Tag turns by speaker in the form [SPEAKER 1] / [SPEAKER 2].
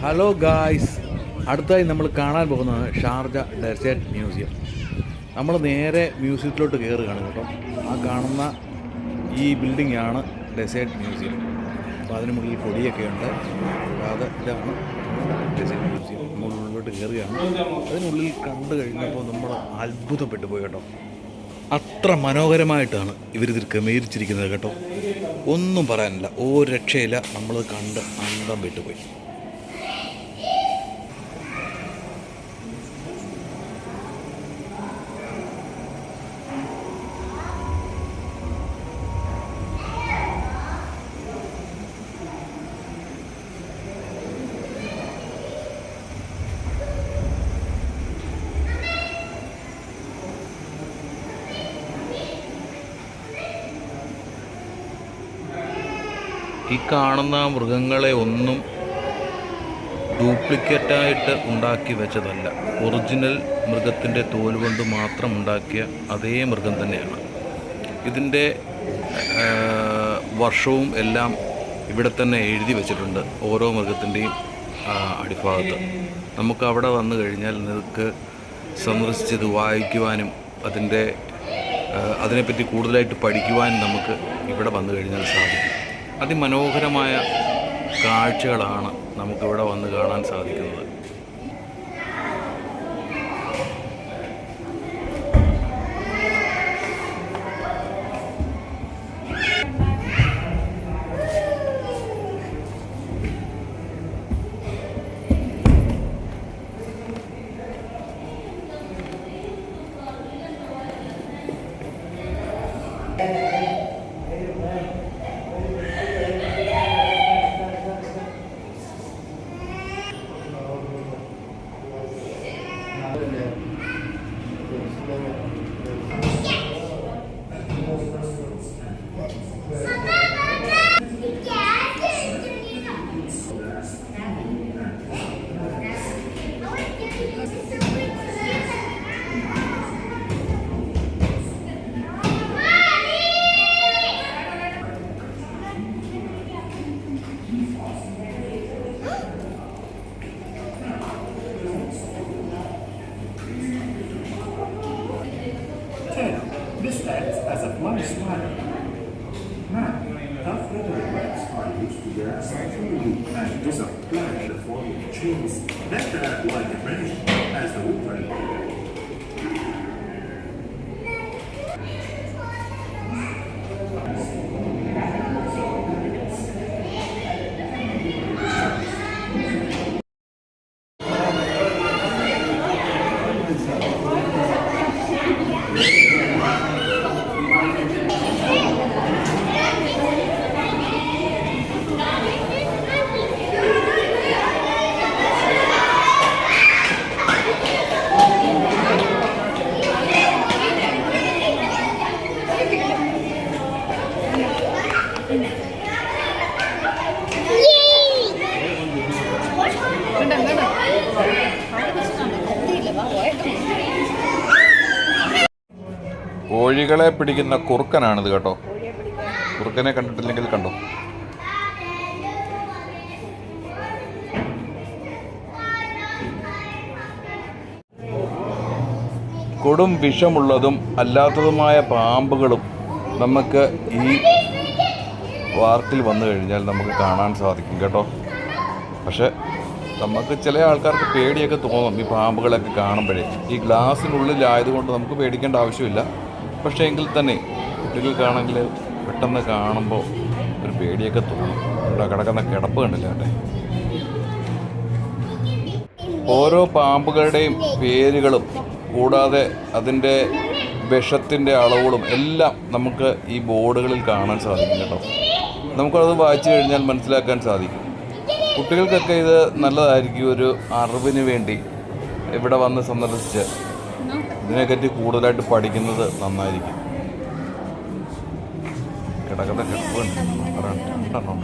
[SPEAKER 1] Hello guys, അടുത്തായി നമ്മൾ കാണാൻ പോകുന്നത് ഷാർജ ഡെസേർട്ട് മ്യൂസിയം. നമ്മൾ നേരെ മ്യൂസിയത്തിലോട്ട് കയറുകയാണ് കേട്ടോ. ആ കാണുന്ന ഈ ബിൽഡിംഗ് ആണ് ഡെസേർട്ട് മ്യൂസിയം. അപ്പോൾ അതിന് മുകളിൽ കൊടിയൊക്കെ ഉണ്ട്. കൂടാതെ ഇതാണ് ഡെസേർട്ട് മ്യൂസിയം. നമ്മൾ ഉള്ളിലോട്ട് കയറുകയാണ്. അതിനുള്ളിൽ കണ്ടു കഴിഞ്ഞപ്പോൾ നമ്മൾ അത്ഭുതപ്പെട്ടു പോയി കേട്ടോ. അത്ര മനോഹരമായിട്ടാണ് ഇവരിതിൽ ക്രമീകരിച്ചിരിക്കുന്നത് കേട്ടോ. ഒന്നും പറയാനില്ല, ഒരു രക്ഷയില്ല. നമ്മളത് കണ്ട് അന്തം വിട്ടുപോയി. ഈ കാണുന്ന മൃഗങ്ങളെ ഒന്നും ഡ്യൂപ്ലിക്കേറ്റായിട്ട് ഉണ്ടാക്കി വെച്ചതല്ല. ഒറിജിനൽ മൃഗത്തിൻ്റെ തോൽ കൊണ്ട് മാത്രം ഉണ്ടാക്കിയ അതേ മൃഗം തന്നെയാണ്. ഇതിൻ്റെ വർഷവും എല്ലാം ഇവിടെ തന്നെ എഴുതി വെച്ചിട്ടുണ്ട്, ഓരോ മൃഗത്തിൻ്റെയും അടിഭാഗത്ത്. നമുക്ക് അവിടെ വന്നു കഴിഞ്ഞാൽ നിങ്ങൾക്ക് സന്ദർശിച്ചത് വായിക്കുവാനും അതിനെപ്പറ്റി കൂടുതലായിട്ട് പഠിക്കുവാനും നമുക്ക് ഇവിടെ വന്നു കഴിഞ്ഞാൽ സാധിക്കും. അതിമനോഹരമായ കാഴ്ചകളാണ് നമുക്കിവിടെ വന്ന് കാണാൻ സാധിക്കുന്നത്.
[SPEAKER 2] This acts as a fly swatter. Now, tough feathered rats are used to their safety and this apply in the form of chains that act like a mesh as the woodwork.
[SPEAKER 3] കോഴികളെ പിടിക്കുന്ന കുറുക്കനാണിത് കേട്ടോ. കുറുക്കനെ കണ്ടിട്ടില്ലെങ്കിൽ കണ്ടോ. കൊടും വിഷമുള്ളതും അല്ലാത്തതുമായ പാമ്പുകളും നമുക്ക് ഈ പാർക്കിൽ വന്നു കഴിഞ്ഞാൽ നമുക്ക് കാണാൻ സാധിക്കും കേട്ടോ. പക്ഷെ നമുക്ക് ചില ആൾക്കാർക്ക് പേടിയൊക്കെ തോന്നും ഈ പാമ്പുകളൊക്കെ കാണുമ്പോഴേ. ഈ ഗ്ലാസ്സിനുള്ളിലായതുകൊണ്ട് നമുക്ക് പേടിക്കേണ്ട ആവശ്യമില്ല. പക്ഷേ എങ്കിൽ തന്നെ കുട്ടികൾക്കാണെങ്കിൽ പെട്ടെന്ന് കാണുമ്പോൾ ഒരു പേടിയൊക്കെ തോന്നും. ഇവിടെ കിടക്കുന്ന കിടപ്പ് കണ്ടില്ല കേട്ടെ. ഓരോ പാമ്പുകളുടെയും പേരുകളും കൂടാതെ അതിൻ്റെ വിഷത്തിൻ്റെ അളവുകളും എല്ലാം നമുക്ക് ഈ ബോർഡുകളിൽ കാണാൻ സാധിക്കും കേട്ടോ. നമുക്കത് വായിച്ചു കഴിഞ്ഞാൽ മനസ്സിലാക്കാൻ സാധിക്കും. കുട്ടികൾക്കൊക്കെ ഇത് നല്ലതായിരിക്കും. ഒരു അറിവിന് വേണ്ടി ഇവിടെ വന്ന് സന്ദർശിച്ച് ഇതിനെപ്പറ്റി കൂടുതലായിട്ട് പഠിക്കുന്നത് നന്നായിരിക്കും. കിടക്കുന്ന കിടപ്പ് രണ്ടെണ്ണം